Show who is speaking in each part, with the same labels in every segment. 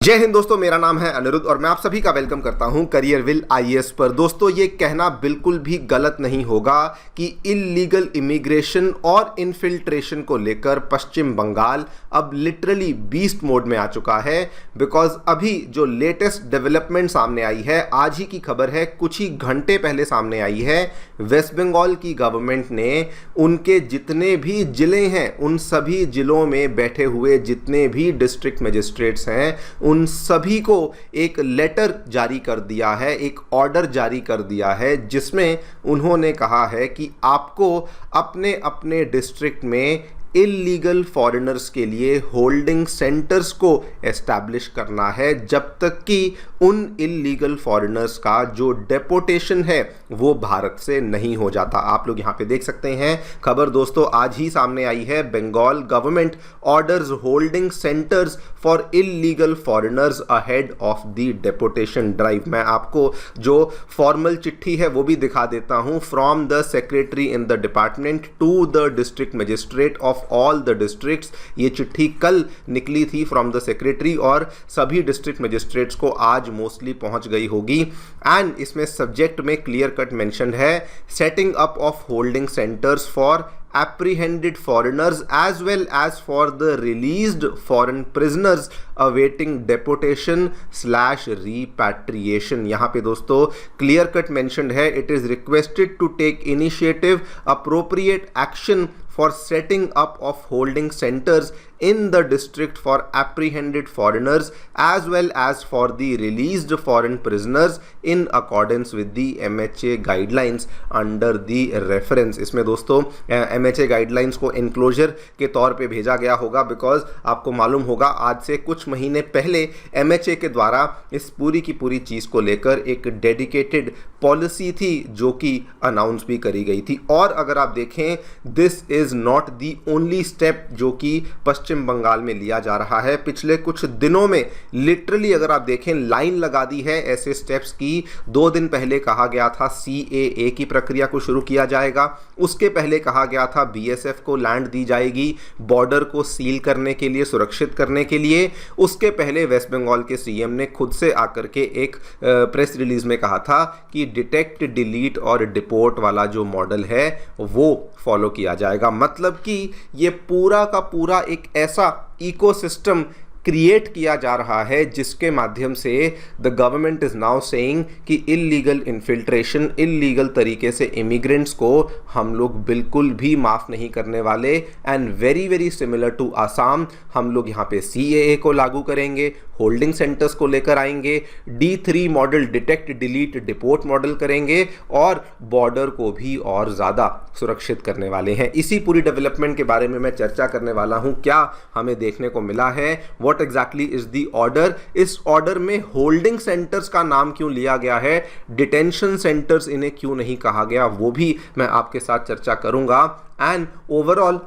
Speaker 1: जय हिंद दोस्तों, मेरा नाम है अनिरुद्ध और मैं आप सभी का वेलकम करता हूं करियर विल आईएएस पर। दोस्तों, ये कहना बिल्कुल भी गलत नहीं होगा कि इल्लीगल इमिग्रेशन और इन्फिल्ट्रेशन को लेकर पश्चिम बंगाल अब लिटरली बीस्ट मोड में आ चुका है। बिकॉज अभी जो लेटेस्ट डेवलपमेंट सामने आई है, आज ही की खबर है, कुछ ही घंटे पहले सामने आई है, वेस्ट बंगाल की गवर्नमेंट ने उनके जितने भी जिले हैं उन सभी जिलों में बैठे हुए जितने भी डिस्ट्रिक्ट मजिस्ट्रेट्स हैं उन सभी को एक लेटर जारी कर दिया है, एक ऑर्डर जारी कर दिया है, जिसमें उन्होंने कहा है कि आपको अपने अपने डिस्ट्रिक्ट में इल्लीगल फॉरेनर्स के लिए होल्डिंग सेंटर्स को एस्टैब्लिश करना है, जब तक कि उन इल्लीगल फॉरेनर्स का जो डेपोटेशन है वो भारत से नहीं हो जाता। आप लोग यहाँ पे देख सकते हैं खबर दोस्तों, आज ही सामने आई है। Bengal government orders holding centres for illegal foreigners ahead of the deportation drive. मैं आपको जो फॉर्मल चिट्ठी है वो भी दिखा देता हूँ। From the secretary in the department to the district magistrate of all the districts. ये चिट्ठी कल निकली थी फ्रॉम द सेक्रेटरी और सभी डिस्ट्रिक्ट मजिस्ट्रेट्स को आज मोस्टली पहुंच गई होगी। एंड इसमें सब्जेक्ट में क्लियर कट मेंशन्ड है, setting up of holding centres for apprehended foreigners as well as for the released foreign prisoners awaiting deportation / repatriation। यहाँ पे दोस्तों क्लियर कट मेंशन्ड है, it is requested to take initiative appropriate action for setting up of holding centers in the district for apprehended foreigners as well as for the released foreign prisoners in accordance with the MHA guidelines under the reference। इसमें दोस्तों MHA guidelines को enclosure के तौर पे भेजा गया होगा, because आपको मालूम होगा आज से कुछ महीने पहले MHA के द्वारा इस पूरी की पूरी चीज़ को लेकर एक डेडिकेटेड पॉलिसी थी जो कि अनाउंस भी करी गई थी। और अगर आप देखें, this is not the only step जो कि पश्चिम बंगाल में लिया जा रहा है। पिछले कुछ दिनों में लिटरली अगर आप देखें लाइन लगा दी है ऐसे स्टेप्स की। 2 दिन पहले कहा गया था CAA की प्रक्रिया को शुरू किया जाएगा, उसके पहले कहा गया था BSF को लैंड दी जाएगी बॉर्डर को सील करने के लिए, सुरक्षित करने के लिए। उसके पहले वेस्ट बंगाल के CM ने खुद से आकर के एक प्रेस रिलीज में कहा था कि डिटेक्ट, डिलीट और डिपोर्ट वाला जो मॉडल है वो फॉलो किया जाएगा। मतलब कि ये पूरा का पूरा एक ऐसा इकोसिस्टम क्रिएट किया जा रहा है जिसके माध्यम से the government is now saying कि इल्लीगल इन्फिल्ट्रेशन, इल्लीगल तरीके से इमिग्रेंट्स को हम लोग बिल्कुल भी माफ़ नहीं करने वाले। And very very similar to Assam, हम लोग यहाँ पे CAA को लागू करेंगे, होल्डिंग सेंटर्स को लेकर आएंगे, D3 model, detect, delete, deport model करेंगे और बॉर्डर को भी और ज़्यादा सुरक्षित करने वाले हैं। इसी पूरी डेवलपमेंट के बारे में मैं चर्चा करने वाला हूँ। क्या हमें देखने को मिला है, what exactly is the order. इस ऑर्डर में होल्डिंग सेंटर्स का नाम क्यों लिया गया है, डिटेंशन सेंटर्स इन्हें क्यों नहीं कहा गया, वो भी मैं आपके साथ चर्चा करूंगा। एंड ओवरऑल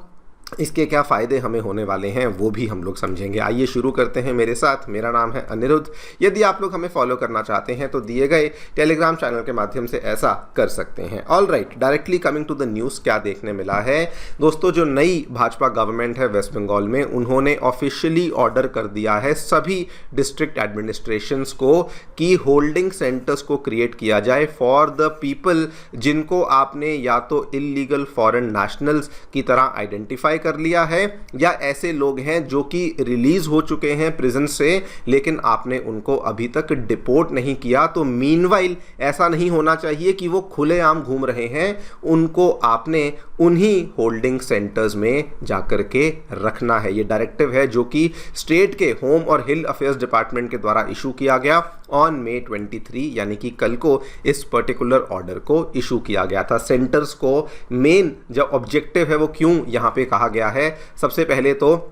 Speaker 1: इसके क्या फ़ायदे हमें होने वाले हैं वो भी हम लोग समझेंगे। आइए शुरू करते हैं मेरे साथ। मेरा नाम है अनिरुद्ध। यदि आप लोग हमें फॉलो करना चाहते हैं तो दिए गए टेलीग्राम चैनल के माध्यम से ऐसा कर सकते हैं। All right, directly coming to the news, क्या देखने मिला है दोस्तों। जो नई भाजपा गवर्नमेंट है वेस्ट बंगाल में, उन्होंने ऑफिशियली ऑर्डर कर दिया है सभी डिस्ट्रिक्ट एडमिनिस्ट्रेशंस को कि होल्डिंग सेंटर्स को क्रिएट किया जाए फॉर द पीपल जिनको आपने या तो इल्लीगल फॉरेन नेशनल्स की तरह आइडेंटिफाई कर लिया है या ऐसे लोग हैं जो कि रिलीज हो चुके हैं प्रिजन से लेकिन आपने उनको अभी तक डिपोर्ट नहीं किया। तो मीनवाइल ऐसा नहीं होना चाहिए कि वो खुलेआम घूम रहे हैं, उनको आपने उन्हीं होल्डिंग सेंटर्स में जाकर के रखना है। ये डायरेक्टिव है जो कि स्टेट के होम और हिल अफेयर्स डिपार्टमेंट के द्वारा इशू किया गया ऑन May 23, यानी कि कल को इस पर्टिकुलर ऑर्डर को इशू किया गया था। सेंटर्स को मेन जो ऑब्जेक्टिव है वो क्यों यहाँ पे कहा गया है, सबसे पहले तो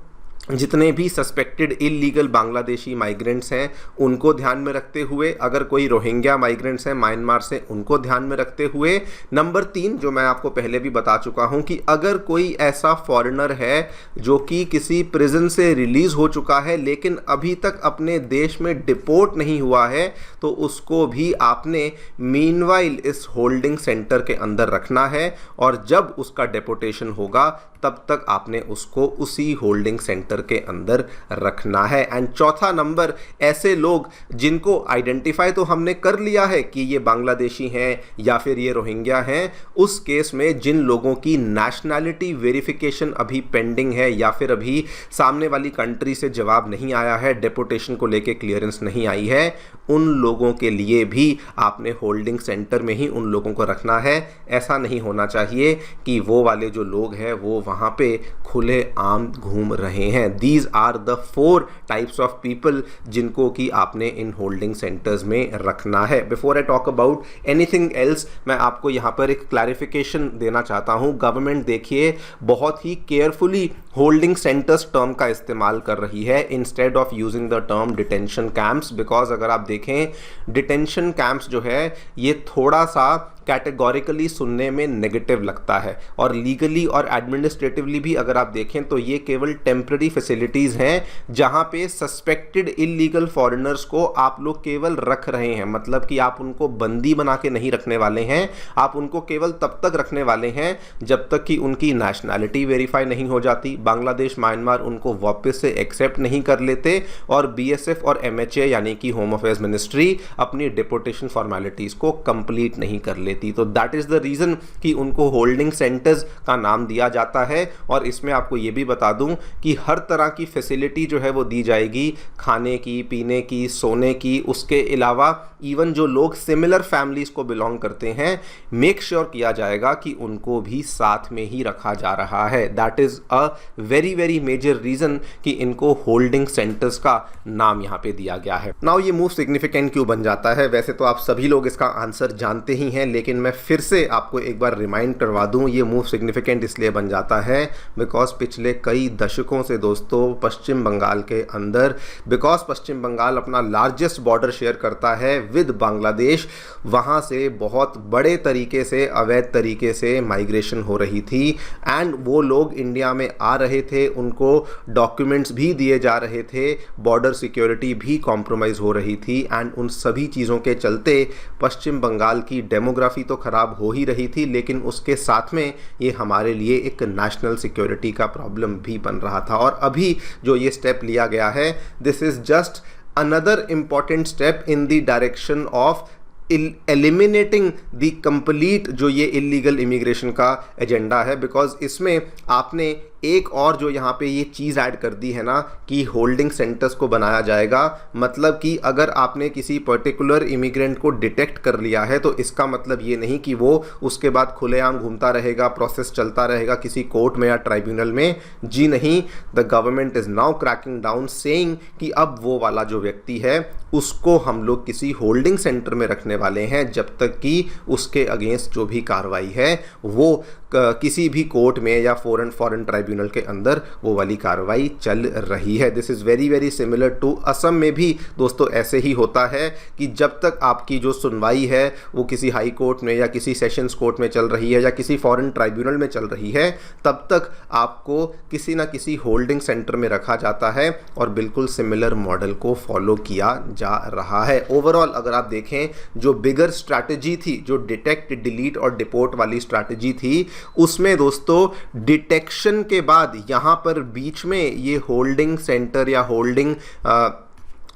Speaker 1: जितने भी सस्पेक्टेड इलीगल बांग्लादेशी माइग्रेंट्स हैं उनको ध्यान में रखते हुए, अगर कोई रोहिंग्या माइग्रेंट्स हैं म्यांमार से उनको ध्यान में रखते हुए, नंबर 3 जो मैं आपको पहले भी बता चुका हूं कि अगर कोई ऐसा फॉरेनर है जो कि किसी प्रिजन से रिलीज हो चुका है लेकिन अभी तक अपने देश में डिपोर्ट नहीं हुआ है तो उसको भी आपने मीनवाइल इस होल्डिंग सेंटर के अंदर रखना है और जब उसका डिपोर्टेशन होगा तब तक आपने उसको उसी होल्डिंग सेंटर के अंदर रखना है। एंड चौथा नंबर, ऐसे लोग जिनको आइडेंटिफाई तो हमने कर लिया है कि ये बांग्लादेशी हैं या फिर ये रोहिंग्या हैं, उस केस में जिन लोगों की नेशनैलिटी वेरिफिकेशन अभी पेंडिंग है या फिर अभी सामने वाली कंट्री से जवाब नहीं आया है, डेपोटेशन को लेके क्लियरेंस नहीं आई है, उन लोगों के लिए भी आपने होल्डिंग सेंटर में ही उन लोगों को रखना है। ऐसा नहीं होना चाहिए कि वो वाले जो लोग हैं वो वहाँ पे खुले आम घूम रहे हैं। These are the 4 types of people जिनको कि आपने इन होल्डिंग सेंटर्स में रखना है। Before I talk about anything else, मैं आपको यहाँ पर एक क्लैरिफिकेशन देना चाहता हूँ। गवर्नमेंट देखिए बहुत ही केयरफुली होल्डिंग सेंटर्स टर्म का इस्तेमाल कर रही है instead of using the term detention camps, because अगर आप देखें डिटेंशन कैंप्स जो है ये थोड़ा सा कैटेगोरिकली सुनने में नेगेटिव लगता है, और लीगली और एडमिनिस्ट्रेटिवली भी अगर आप देखें तो ये केवल टेम्पररी फैसिलिटीज़ हैं जहां पे सस्पेक्टेड इलीगल फॉरेनर्स को आप लोग केवल रख रहे हैं। मतलब कि आप उनको बंदी बना के नहीं रखने वाले हैं, आप उनको केवल तब तक रखने वाले हैं जब तक कि उनकी नेशनैलिटी वेरीफाई नहीं हो जाती, बांग्लादेश म्यांमार उनको वापस से एक्सेप्ट नहीं कर लेते, और BSF और MHA यानी कि होम अफेयर्स मिनिस्ट्री अपनी डिपोटेशन फॉर्मेलिटीज़ को कंप्लीट नहीं कर लेती। तो दैट इज द रीजन कि उनको होल्डिंग सेंटर्स का नाम दिया जाता है। और इसमें आपको यह भी बता दूं कि हर तरह की फैसिलिटी जो है वो दी जाएगी, खाने की, पीने की, सोने की। उसके अलावा इवन जो लोग सिमिलर फैमिलीज को बिलोंग करते हैं, मेक श्योर किया जाएगा कि उनको भी साथ में ही रखा जा रहा है। That is a very very major reason कि इनको होल्डिंग सेंटर्स का नाम यहां पे दिया गया है। नाउ ये मूव सिग्निफिकेंट क्यों बन जाता है? वैसे तो आप सभी लोग इसका आंसर जानते ही हैं, लेकिन मैं फिर से आपको एक बार रिमाइंड करवा दूं, ये मूव सिग्निफिकेंट इसलिए बन जाता है बिकॉज पिछले कई दशकों से दोस्तों पश्चिम बंगाल के अंदर, बिकॉज पश्चिम बंगाल अपना लार्जेस्ट बॉर्डर शेयर करता है विद बांग्लादेश, वहाँ से बहुत बड़े तरीके से अवैध तरीके से माइग्रेशन हो रही थी। एंड वो लोग इंडिया में आ रहे थे, उनको डॉक्यूमेंट्स भी दिए जा रहे थे, बॉर्डर सिक्योरिटी भी कॉम्प्रोमाइज़ हो रही थी। एंड उन सभी चीज़ों के चलते पश्चिम बंगाल की डेमोग्राफी तो ख़राब हो ही रही थी, लेकिन उसके साथ में ये हमारे लिए एक नेशनल सिक्योरिटी का प्रॉब्लम भी बन रहा था। और अभी जो ये स्टेप लिया गया है, this is just another important step in the direction of eliminating the complete जो ये इलीगल इमिग्रेशन का एजेंडा है। बिकॉज इसमें आपने एक और जो यहाँ पे ये चीज़ ऐड कर दी है ना कि होल्डिंग सेंटर्स को बनाया जाएगा, मतलब कि अगर आपने किसी पर्टिकुलर इमिग्रेंट को डिटेक्ट कर लिया है तो इसका मतलब ये नहीं कि वो उसके बाद खुलेआम घूमता रहेगा, प्रोसेस चलता रहेगा किसी कोर्ट में या ट्राइब्यूनल में। जी नहीं, the government is now cracking down saying कि अब वो वाला जो व्यक्ति है उसको हम लोग किसी होल्डिंग सेंटर में रखने वाले हैं जब तक कि उसके अगेंस्ट जो भी कार्रवाई है वो किसी भी कोर्ट में या फॉरेन ट्राइब्यूनल के अंदर वो वाली कार्रवाई चल रही है। This is very very similar to Assam में भी दोस्तों ऐसे ही होता है कि जब तक आपकी जो सुनवाई है वो किसी हाई कोर्ट में या किसी सेशंस कोर्ट में चल रही है या किसी फॉरेन ट्राइब्यूनल में चल रही है, तब तक आपको किसी ना किसी होल्डिंग सेंटर में रखा जाता है और बिल्कुल सिमिलर मॉडल को फॉलो किया जा रहा है। ओवरऑल अगर आप देखें जो बिगर स्ट्रैटेजी थी, जो डिटेक्ट, डिलीट और डिपोर्ट वाली स्ट्रैटेजी थी, उसमें दोस्तों डिटेक्शन के बाद यहां पर बीच में ये होल्डिंग सेंटर या होल्डिंग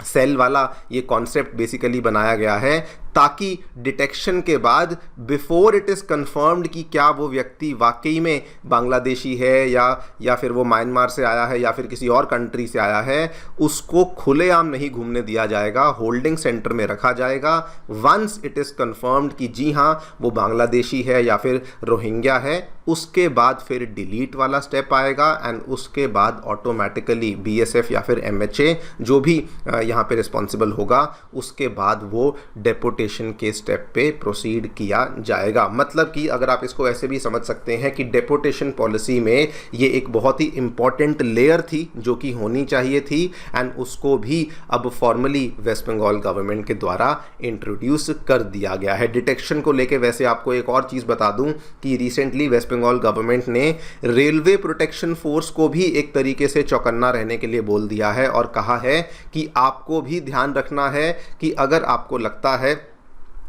Speaker 1: सेल वाला ये कॉन्सेप्ट बेसिकली बनाया गया है ताकि डिटेक्शन के बाद बिफोर इट इज़ कन्फर्म्ड कि क्या वो व्यक्ति वाकई में बांग्लादेशी है या फिर वो म्यांमार से आया है या फिर किसी और कंट्री से आया है, उसको खुलेआम नहीं घूमने दिया जाएगा, होल्डिंग सेंटर में रखा जाएगा। वंस इट इज़ कन्फर्म्ड कि जी हाँ वो बांग्लादेशी है या फिर रोहिंग्या है, उसके बाद फिर डिलीट वाला स्टेप आएगा एंड उसके बाद ऑटोमेटिकली BSF या फिर MHA जो भी यहाँ पे रिस्पॉन्सिबल होगा, उसके बाद वो डेपोटेशन के स्टेप पे प्रोसीड किया जाएगा। मतलब कि अगर आप इसको ऐसे भी समझ सकते हैं कि डेपोटेशन पॉलिसी में ये एक बहुत ही इंपॉर्टेंट लेयर थी जो कि होनी चाहिए थी एंड उसको भी अब फॉर्मली वेस्ट बंगाल गवर्नमेंट के द्वारा इंट्रोड्यूस कर दिया गया है। डिटेक्शन को लेके वैसे आपको एक और चीज़ बता दूं कि रिसेंटली वेस्ट बंगाल गवर्नमेंट ने रेलवे प्रोटेक्शन फोर्स को भी एक तरीके से चौकन्ना रहने के लिए बोल दिया है और कहा है कि आपको भी ध्यान रखना है कि अगर आपको लगता है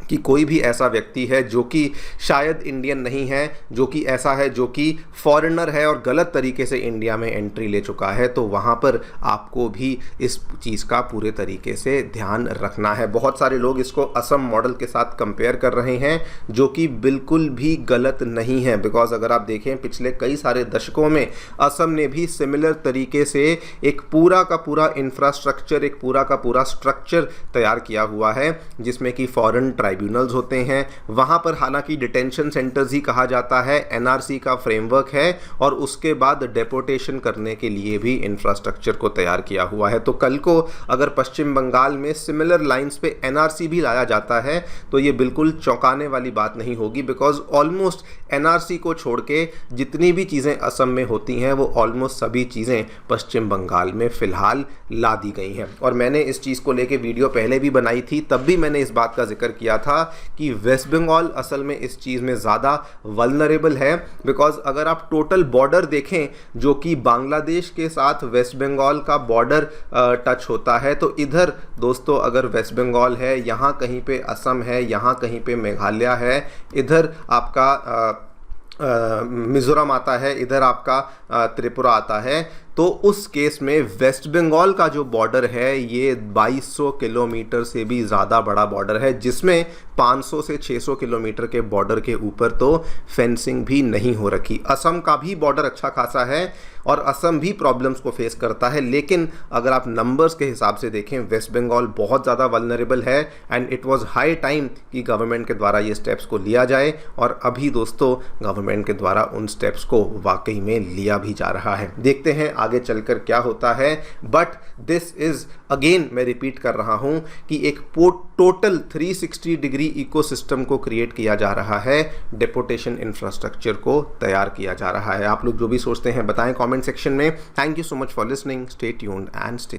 Speaker 1: कि कोई भी ऐसा व्यक्ति है जो कि शायद इंडियन नहीं है, जो कि ऐसा है जो कि फॉरेनर है और गलत तरीके से इंडिया में एंट्री ले चुका है, तो वहाँ पर आपको भी इस चीज़ का पूरे तरीके से ध्यान रखना है। बहुत सारे लोग इसको असम मॉडल के साथ कंपेयर कर रहे हैं, जो कि बिल्कुल भी गलत नहीं है। बिकॉज अगर आप देखें पिछले कई सारे दशकों में असम ने भी सिमिलर तरीके से एक पूरा का पूरा इंफ्रास्ट्रक्चर, एक पूरा का पूरा स्ट्रक्चर तैयार किया हुआ है, जिसमें कि फॉरेन ट्राइब्यूनल्स होते हैं। वहाँ पर हालांकि डिटेंशन सेंटर्स ही कहा जाता है, एनआरसी का फ्रेमवर्क है, और उसके बाद डेपोटेशन करने के लिए भी इंफ्रास्ट्रक्चर को तैयार किया हुआ है। तो कल को अगर पश्चिम बंगाल में सिमिलर लाइंस पे एनआरसी भी लाया जाता है तो ये बिल्कुल चौंकाने वाली बात नहीं होगी, बिकॉज ऑलमोस्ट एनआरसी को छोड़ के जितनी भी चीज़ें असम में होती हैं वो ऑलमोस्ट सभी चीज़ें पश्चिम बंगाल में फ़िलहाल ला दी गई हैं। और मैंने इस चीज़ को लेके वीडियो पहले भी बनाई थी, तब भी मैंने इस बात का जिक्र किया था कि वेस्ट बंगाल असल में इस चीज़ में ज़्यादा वल्नरेबल है। बिकॉज अगर आप टोटल बॉर्डर देखें जो कि बांग्लादेश के साथ वेस्ट बंगाल का बॉर्डर टच होता है, तो इधर दोस्तों अगर वेस्ट बंगाल है, यहाँ कहीं पे असम है, यहाँ कहीं पे मेघालय है, इधर आपका मिज़ोरम आता है, इधर आपका त्रिपुरा आता है, तो उस केस में वेस्ट बंगाल का जो बॉर्डर है ये 2200 किलोमीटर से भी ज़्यादा बड़ा बॉर्डर है, जिसमें 500 से 600 किलोमीटर के बॉर्डर के ऊपर तो फेंसिंग भी नहीं हो रखी। असम का भी बॉर्डर अच्छा खासा है और असम भी प्रॉब्लम्स को फेस करता है, लेकिन अगर आप नंबर्स के हिसाब से देखें वेस्ट बंगाल बहुत ज़्यादा वल्नरेबल है। And it was high time कि गवर्नमेंट के द्वारा ये स्टेप्स को लिया जाए, और अभी दोस्तों गवर्नमेंट के द्वारा उन स्टेप्स को वाकई में लिया भी जा रहा है। देखते हैं आगे चलकर क्या होता है। बट दिस इज अगेन, मैं रिपीट कर रहा हूं कि एक टोटल 360 डिग्री इकोसिस्टम को क्रिएट किया जा रहा है, डेपोटेशन इंफ्रास्ट्रक्चर को तैयार किया जा रहा है। आप लोग जो भी सोचते हैं बताएं कमेंट सेक्शन में। Thank you so much for listening, stay tuned and stay